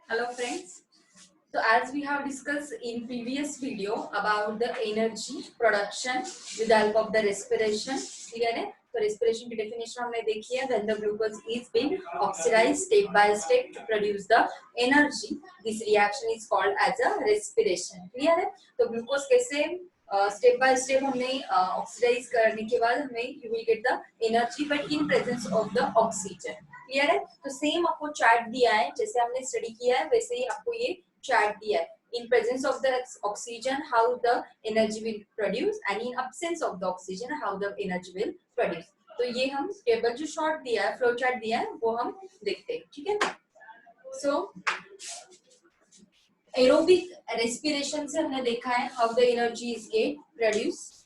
Hello friends. So as we have discussed in previous video about the energy production with the help of the respiration, clear है? तो respiration की definition हमने देखी है. When the glucose is being oxidized step by step to produce the energy, this reaction is called as a respiration. Clear है? तो glucose कैसे step by step हमने ऑक्सीडाइज करने के बाद हमें you will get the energy but in presence of the oxygen. Clear है? तो सेम आपको चार्ट दिया है, जैसे हमने स्टडी किया है वैसे ही आपको ये चार्ट दिया है. In presence of the oxygen, how the energy will produce, and in absence of the oxygen, how the energy will produce. तो ये हम टेबल जो शॉर्ट दिया है, फ्लो चार्ट दिया है, वो हम देखते हैं. ठीक है? सो एरोबिक रेस्पिरेशन से हमने देखा है how the energy is get produce,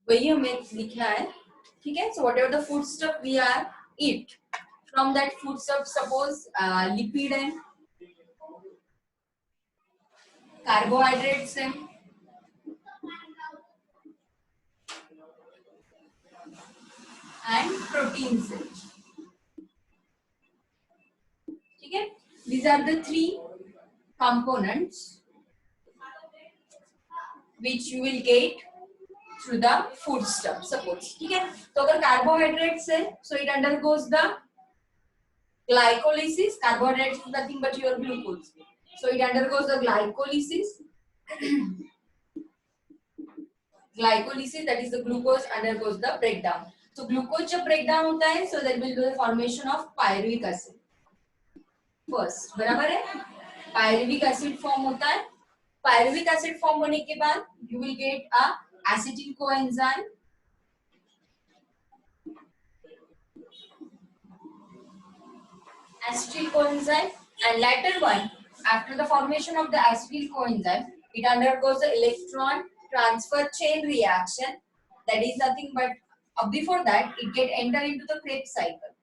वही हमें लिखा है. ठीक है? So whatever the food stuff we are eat, from that food stuff suppose lipid and carbohydrates है एंड प्रोटीन्स है. ठीक है? these are the three components which you will get through the food stuff. Suppose, ठीक है? तो अगर carbohydrates है, so it undergoes the glycolysis. Carbohydrates is nothing but your glucose, so it undergoes the glycolysis. Glycolysis, that is the glucose undergoes the breakdown. So glucose जब breakdown होता है, so there will be the formation of pyruvic acid first. बराबर है? pyruvic acid form होता है. pyruvic acid form होने के बाद you will get a acetyl coenzyme. acetyl coenzyme, and later one, after the formation of the acetyl coenzyme, it undergoes the electron transfer chain reaction. That is nothing but before that it get enter into the Krebs cycle.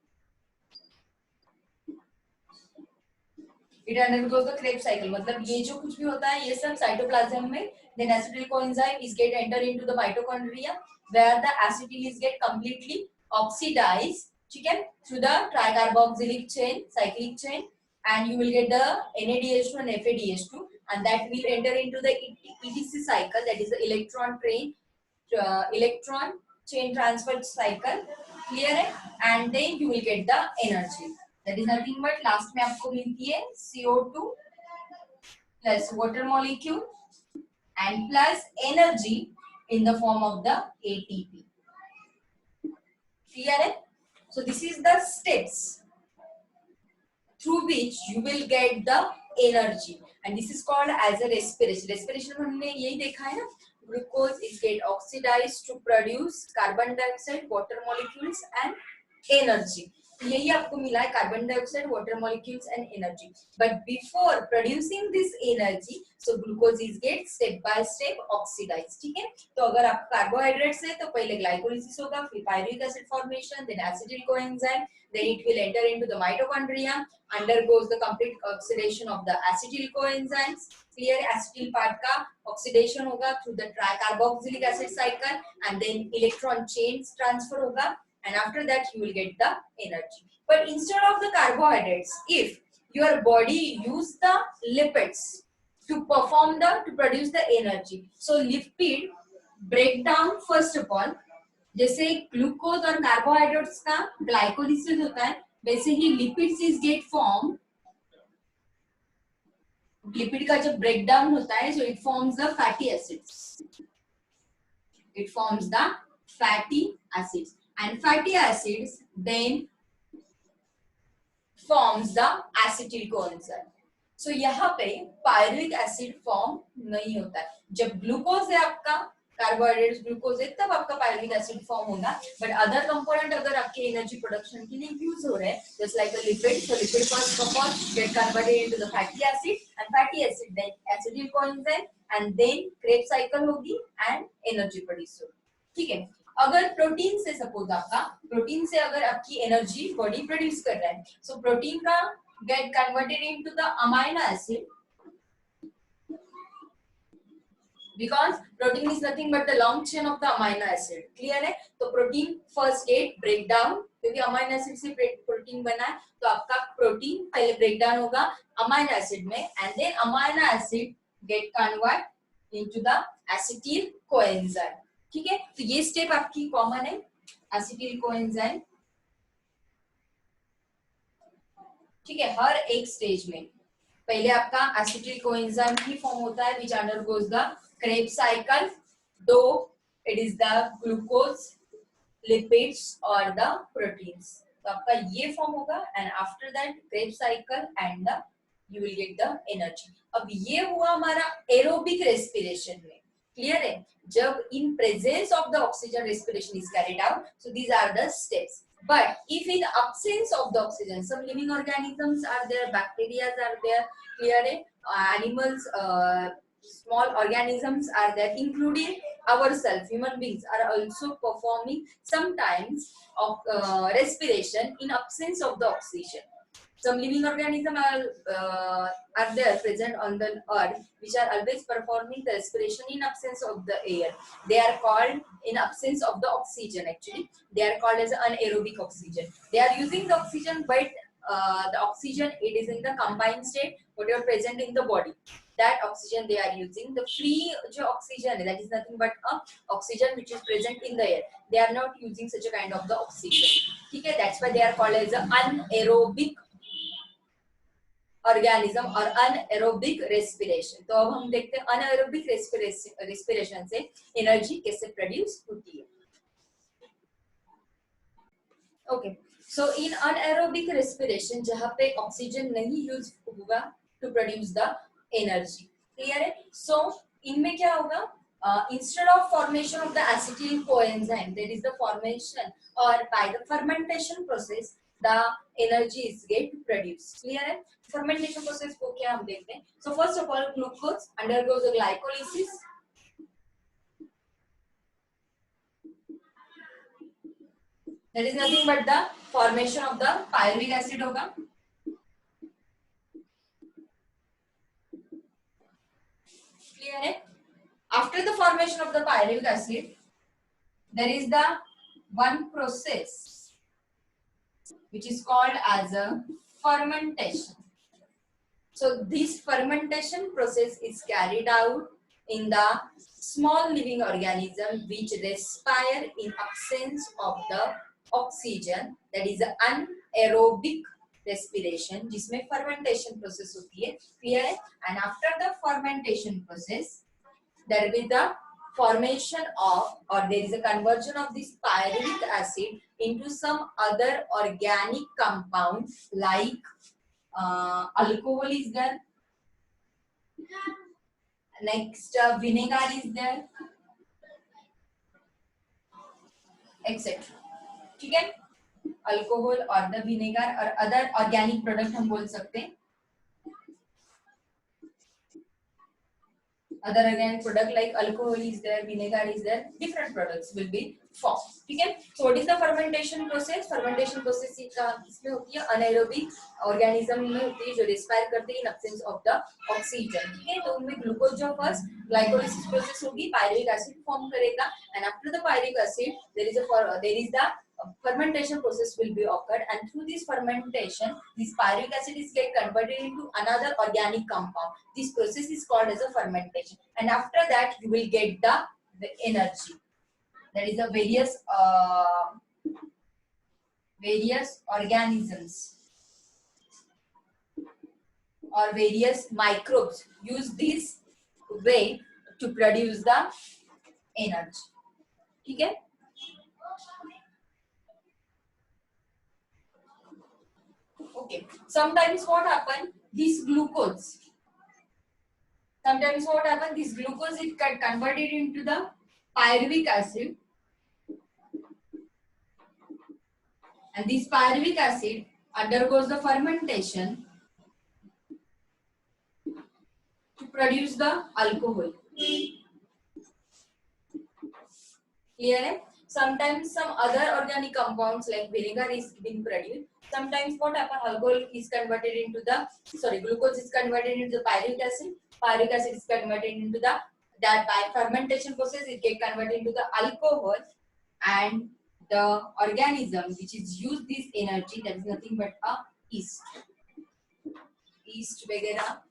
It undergoes the Krebs cycle. मतलब ये जो कुछ भी होता है ये सब cytoplasm में, then acetyl coenzyme is get enter into the mitochondria where the acetyl is get completely oxidized. ठीक है? Through the tricarboxylic chain, cyclic chain, and you will get the NADH2 and FADH2, and that will enter into the ETC cycle, that is the electron chain transfer cycle. Clear है? And then you will get the energy. That is nothing but last में आपको मिलती है CO2 plus water molecule and plus energy in the form of the ATP. Clear है? So this is the steps through which you will get the energy, and this is called as a respiration. Respiration में हमने यही देखा है ना, glucose is get oxidized to produce carbon dioxide, water molecules and energy. यही आपको मिला है, carbon dioxide, water molecules and energy. But before producing this energy, so glucose is get step by step oxidize. ठीक है? तो अगर आप carbohydrates है तो पहले ग्लाइकोलिसिस होगा, फिर pyruvic acid formation, then acetyl coenzyme, then it will enter into the mitochondria, undergoes the complete oxidation of the acetyl coenzymes. Clear? Acetyl part का ऑक्सीडेशन होगा through the tricarboxylic acid cycle, and then electron chains transfer होगा, and after that you will get the energy. But instead of the carbohydrates, if your body use the lipids to produce the energy, so lipid break down first of all. जैसे glucose और carbohydrates का glycolysis होता है, वैसे ही lipids is get form. Lipid का जब breakdown होता है, so it forms the fatty acids. It forms the fatty acids. And fatty acids then forms the acetyl coenzyme. So यहाँ पे pyruvic acid form नहीं होता है. जब ग्लूकोज है आपका, कार्बोहाइड्रेट्स ग्लूकोज है, तब आपका pyruvic acid फॉर्म होगा. बट अदर कंपोनेंट अगर आपके एनर्जी प्रोडक्शन के लिए यूज हो रहे हैं, just like a lipid, so lipid first of all get converted into the fatty acid, and fatty acid then acetyl coenzyme, and then Krebs cycle होगी and energy produce होगी. ठीक है? अगर प्रोटीन से, सपोज आपका प्रोटीन से अगर आपकी एनर्जी बॉडी प्रोड्यूस कर रहा है, सो प्रोटीन का get converted into the amino acid, because protein is nothing but the long chain of the amino acid. Clear है? तो protein first get break down क्योंकि अमाइनो एसिड से protein बना है, तो आपका प्रोटीन पहले ब्रेक डाउन होगा अमाइनो एसिड में, and then amino acid get convert into the acetyl coenzyme. ठीक है, तो ये स्टेप आपकी कॉमन है, एसिटिल कोएंजाइम। ठीक है, हर एक स्टेज में पहले आपका एसिटिल कोएंजाइम ही फॉर्म होता है which undergoes the Krebs cycle, though it is the glucose, lipids और द प्रोटीन्स। तो आपका ये फॉर्म होगा and after that Krebs cycle and the you will get the energy. अब ये हुआ हमारा एरोबिक रेस्पिरेशन में, क्लियर है, जब in presence of the oxygen respiration is carried out, so these are the steps. But if in absence of the oxygen, some living organisms are there, bacteria are there, clear है, animals, small organisms are there, including ourselves, human beings are also performing sometimes of respiration in absence of the oxygen. Some living organisms are there present on the earth which are always performing the respiration in absence of the air. They are called in absence of the oxygen. Actually, they are called as anaerobic oxygen. They are using the oxygen, but the oxygen it is in the combined state, whatever present in the body. That oxygen they are using. The free oxygen, that is nothing but oxygen which is present in the air. They are not using such a kind of the oxygen. Okay, that's why they are called as anaerobic organism और anaerobic respiration. तो अब हम देखते हैं anaerobic respiration से energy कैसे produce होती है। Okay, so in anaerobic respiration जहां पे ऑक्सीजन नहीं यूज होगा to produce the energy, clear है। सो इनमें क्या होगा, instead of formation of the acetyl coenzyme, there is the formation or by the fermentation process the energy is get produced, clear है। fermentation process को क्या हम देखते हैं। so first of all glucose undergoes a glycolysis, that is nothing but the formation of the pyruvic acid होगा, clear है। after the formation of the pyruvic acid there is the one process which is called as a fermentation. So this fermentation process is carried out in the small living organism which respire in absence of the oxygen, that is anaerobic respiration जिसमें fermentation process होती है, clear है। and after the fermentation process there will be the formation of or there is a conversion of this pyruvic acid into some other organic compound like alcohol is there, next vinegar is there, etc. ठीक है, alcohol और the vinegar और other organic product हम बोल सकते हैं, other organic product like alcohol is there, vinegar is there, different products will be formed. ठीक है, so what is the fermentation process? fermentation process इसमें होती है anaerobic organism में होती है जो respire करते हैं in absence of the oxygen। ठीक है, तो उनमें ग्लूकोज जो फर्स्ट ग्लाइकोलिसिस प्रोसेस होगी, पायरुविक एसिड फॉर्म करेगा and after the pyruvic acid there is the fermentation process will be occurred, and through this fermentation this pyruvic acid is get converted into another organic compound. This process is called as a fermentation, and after that you will get the energy, that is the various organisms or various microbes use this way to produce the energy। ठीक है, okay, sometimes what happen, this glucose is converted into the pyruvic acid, and this pyruvic acid undergoes the fermentation to produce the alcohol, clear है। sometimes some other organic compounds like vinegar is being produced, sometimes what happen, alcohol is converted into the glucose is converted into the pyruvic acid is converted into the, that by fermentation process it get converted into the alcohol, and the organism which is use this energy, that is nothing but a yeast. Yeast वगैरह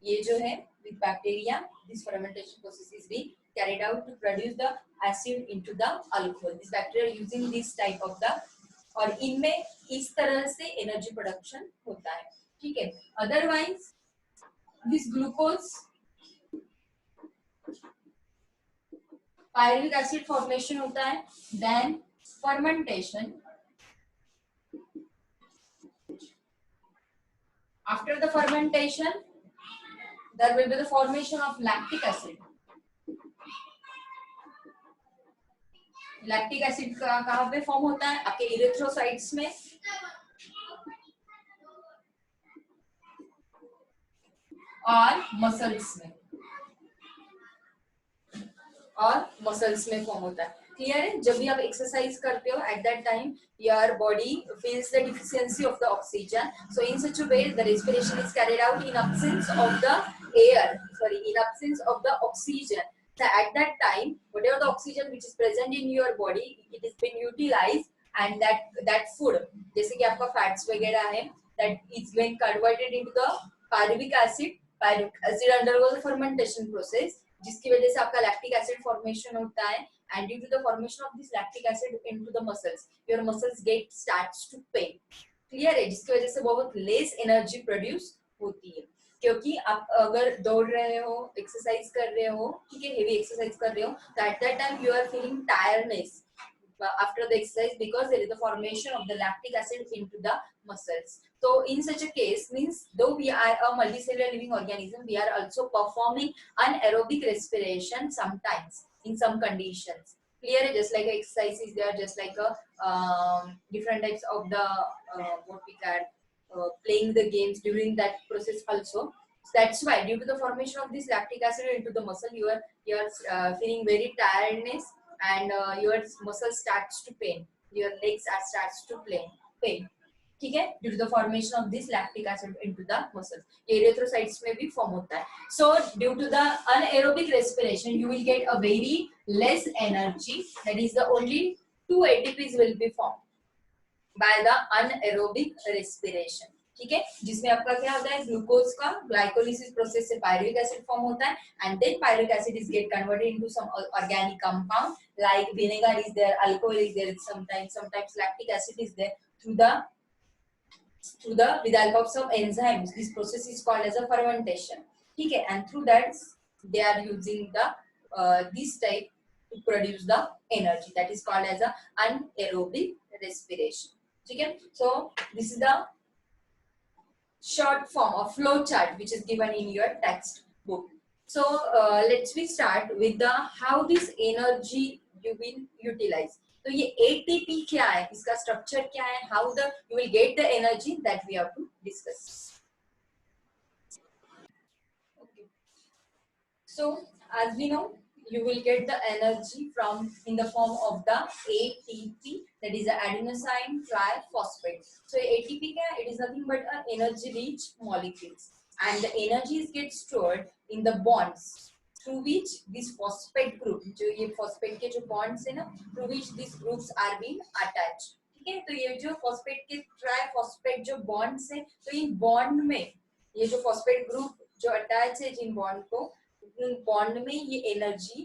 ये जो है with bacteria, this fermentation process is being carried out to produce the acid into the alcohol. This bacteria using this type of the, और इनमें इस तरह से energy production होता है, ठीक है. Otherwise this glucose pyruvic acid formation होता है, then fermentation. After the fermentation there will be the formation of lactic acid. Lactic acid कहाँ पे फॉर्म होता है? आपके इरेथ्रोसाइट्स में और मसल्स में, फॉर्म होता है. क्लियर है? जब भी आप एक्सरसाइज करते हो, eight that time your body feels the deficiency of the oxygen, so in such a way the respiration is carried out in absence of the air, in absence of the oxygen. So at that time, whatever the oxygen which is present in your body, it is been utilized, and that food, जैसे कि आपका fats वगैरह है, that is being converted into the pyruvic acid. Pyruvic acid undergoes the fermentation process, जिसकी वजह से आपका lactic acid formation होता है, and due to the formation of this lactic acid into the muscles, your muscles starts to pain. Clear है? जिसकी वजह से बहुत less energy produce होती है, क्योंकि आप अगर दौड़ रहे हो, एक्सरसाइज कर रहे हो, ठीक है, हेवी एक्सरसाइज कर रहे हो, तो at that time you are feeling tiredness after the exercise, because there is the formation of the lactic acid into the muscles. So in such a case, means though we are a multicellular living organism, we are also performing anaerobic respiration sometimes in some conditions. Clear? Just like exercise is there, just like a different types of the what we call playing the games during that process also. So that's why due to the formation of this lactic acid into the muscle, you are feeling very tiredness, and your muscle starts to pain, your legs starts to pain, ठीक है, due to the formation of this lactic acid into the muscles. ये erythrocytes में भी form होता है. So due to the anaerobic respiration, you will get a very less energy, that is the only 2 ATPs will be formed by the anaerobic respiration. ठीक है, जिसमें आपका क्या होता है, ग्लूकोज का ग्लाइकोलिसिस प्रोसेस से पायरुविक एसिड फॉर्म होता है, and then pyruvic acid is get converted into some organic compound like vinegar is there, alcohol is there, sometimes lactic acid is there, through the with the help of some enzymes. This process is called as a fermentation. ठीक है, and through that they are using the this type to produce the energy, that is called as a anaerobic respiration. ठीक है, so this is the short form of flow chart which is given in your textbook. So let's we start with the how this energy you will utilize. तो ये ATP क्या है, इसका structure क्या है, how the you will get the energy, that we have to discuss. Okay. So as we know, you will get the energy from in the form of the ATP, that is the adenosine triphosphate. So ATP क्या है? It is nothing but an energy rich molecules, and the energies get stored in the bonds through which this phosphate group, जो ये phosphate के जो bonds है ना, through which these groups are being attached. ठीक है, तो ये जो phosphate के triphosphate जो bonds है, तो इन bond में ये जो phosphate group जो attach है जिन bond को, bond में ये energy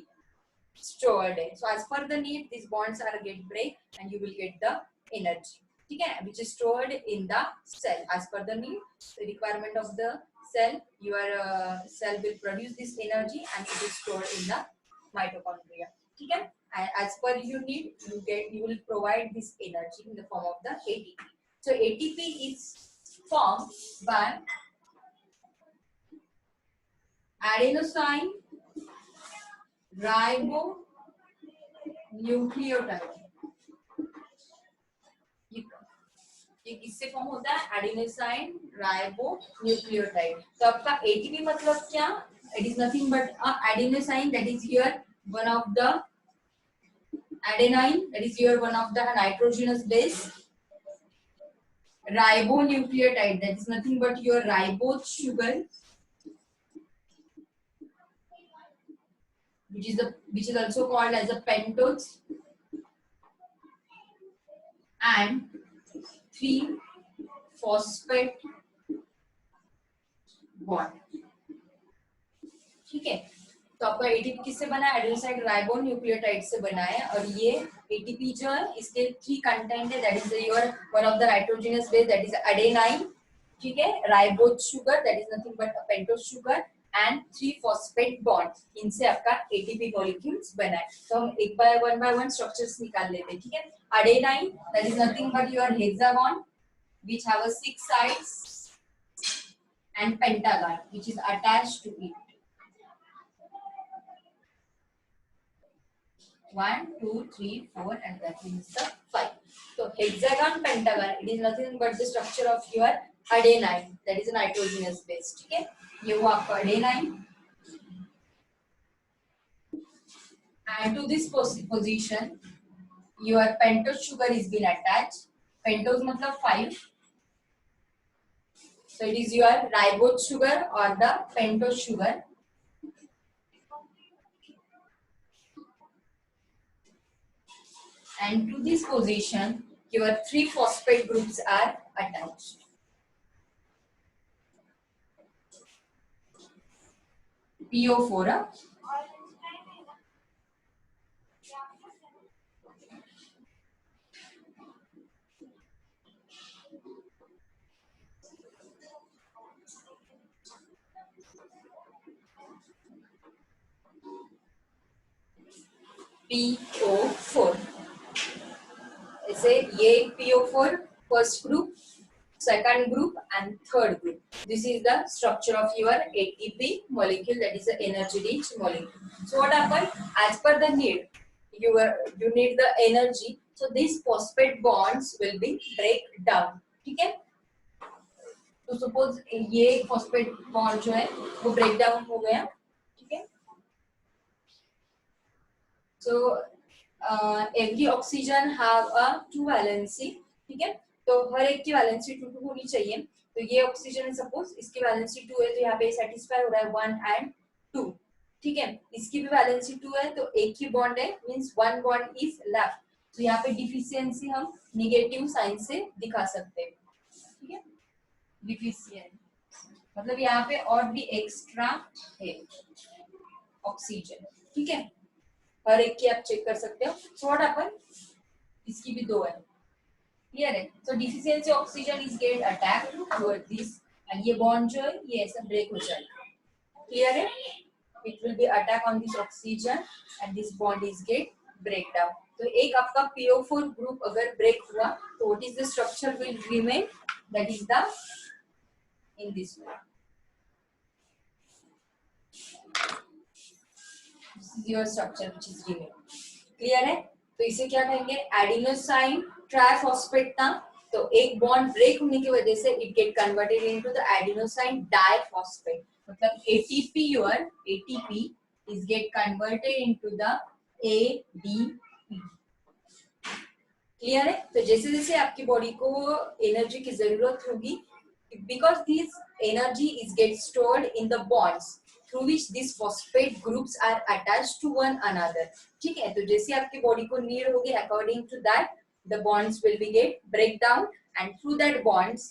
stored है. So as per the need, these bonds are get break and you will get the energy. ठीक है, which is stored in the cell as per the need, the requirement of the cell. Your cell will produce this energy and it is stored in the mitochondria. ठीक है, and as per your need, you will provide this energy in the form of the ATP. So ATP is formed by adenosine ribonucleotide. ये किससे form होता है? Adenosine ribonucleotide. तो आपका ATP मतलब क्या? It is nothing but a adenosine, that is your one of the adenine, that is your one of the nitrogenous base. Ribonucleotide, that is nothing but your ribose sugar, which is also called as a pentose. and 3 phosphate bond. ठीक है, तो आपका ATP किससे बना है? Adenosine ribo nucleotide से बना है, और ये एटीपी जो है इसके 3 कंटेंट है, that is your one of the nitrogenous base, that is adenine, ठीक है, ribose sugar, that is nothing but pentose sugar, and 3 phosphate bond, इनसे आपका एटीपी मॉलिक्यूल्स बना है। तो हम एक बाय वन स्ट्रक्चर्स निकाल लेते हैं, ठीक है। Adenine, that is nothing but your hexagon which have a 6 sides, and pentagon which is attached to it. 1, 2, 3, 4, and that means the 5. So hexagon, pentagon, it is nothing but the structure of your adenine, that is a nitrogenous base. ठीक है, ये हुआ आपका adenine, and to this position your pentose sugar is been attached. Pentose मतलब 5, so it is your ribose sugar or the pentose sugar. And to this position your 3 phosphate groups are attached. PO4, PO4, ऐसे ये PO4 first group, second group and third group. This is the structure of your ATP molecule, that is the energy rich molecule. So what happened? As per the need, you need the energy, so these phosphate bonds will be break down. ठीक है, तो suppose ये phosphate bond जो है वो break down हो गया, ठीक है। So every oxygen have a 2 valency, ठीक है, तो हर एक की वैलेंसी 2 होनी चाहिए। तो ये ऑक्सीजन है, सपोज इसकी वैलेंसी 2 है, तो यहाँ पे सेटिस्फाई हो रहा है 1 and 2, ठीक है। इसकी भी वैलेंसी 2 है, तो एक ही बॉन्ड है, मींस 1 बॉन्ड इज लेफ्ट, तो यहाँ पे डिफिशियंसी हम नेगेटिव साइन से दिखा सकते हैं, ठीक है। डिफिशियंट मतलब यहाँ पे और भी एक्स्ट्रा है ऑक्सीजन, ठीक है, हर एक की आप चेक कर सकते हो। सो व्हाट हैपन, इसकी भी 2 है, क्लियर है। So deficiency oxygen is get attack toward this, and ये बॉन्ड जो है ये ऐसा ब्रेक हो जाएगा, क्लियर है। It will be attack on this oxygen and this bond is get break down. तो एक आपका PO4 ग्रुप अगर ब्रेक हुआ तो what is the structure will remain, that is the in this way, this is your structure which is remain, clear है। तो इसे क्या कहेंगे, एडिनोसाइन ट्राइफॉस्फेट था, तो एक बॉन्ड ब्रेक होने की वजह से it get converted into the adenosine diphosphate, मतलब ATP, your ATP is get converted into the ADP, clear है। तो जैसे जैसे आपकी बॉडी को एनर्जी की जरूरत होगी, because this energy is get stored in the bonds through which these phosphate groups are attached to one another, ठीक है। तो जैसे आपकी बॉडी को नीड होगी, according to that the bonds will be get break down, and through that bonds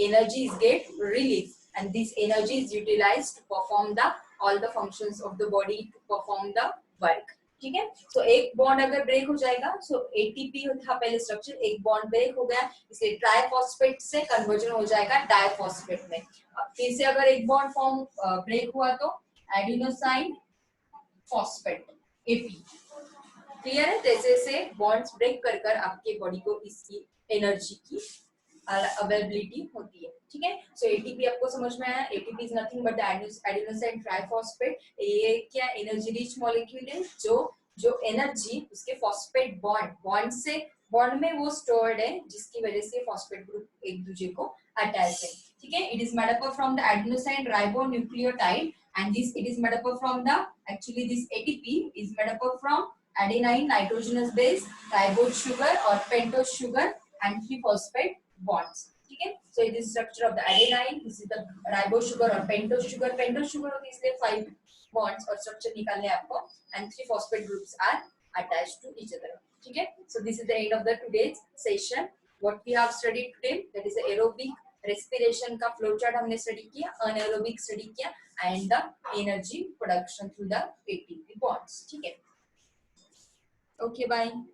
energy is get released, and this energy is utilized to perform the all the functions of the body, to perform the work, ठीक है। तो एक bond अगर break हो जाएगा, सो ATP था पहले structure, एक बॉन्ड ब्रेक हो गया, इसलिए ट्राइफॉस्फेट से कन्वर्जन हो जाएगा डाइफॉस्फेट में। फिर से अगर एक बॉन्ड फॉर्म ब्रेक हुआ तो एडिनोसाइन फॉस्फेट AP, क्लियर है। जैसे जैसे बॉन्ड्स ब्रेक कर कर आपके बॉडी को इसकी एनर्जी की अवेलेबिलिटी होती है, ठीक है। सो ATP आपको समझ में आया, ATP is nothing but adenosine triphosphate, ये क्या एनर्जी रिच मॉलिक्यूल है, जो एनर्जी उसके फॉस्फेट बॉन्ड से बॉन्ड में वो स्टोर्ड है, जिसकी वजह से फॉस्फेट ग्रुप एक दूसरे को अटैच है, ठीक है। It is made up from the adenosine ribonucleotide, and this it is made up from the, actually this ATP is made up from adenine nitrogenous base, ribose sugar or pentose sugar and 3 phosphate bonds, ठीक है। so it is structure of the adenine, this is the ribose sugar or pentose sugar होती है, इसलिए 5 bonds और structure निकालने आपको, and 3 phosphate groups are attached to each other, ठीक है. So this is the end of the today's session. What we have studied today, that is aerobic respiration का flow chart हमने study किया, anaerobic study किया, and the energy production through the ATP bonds. ठीक है. Okay, bye.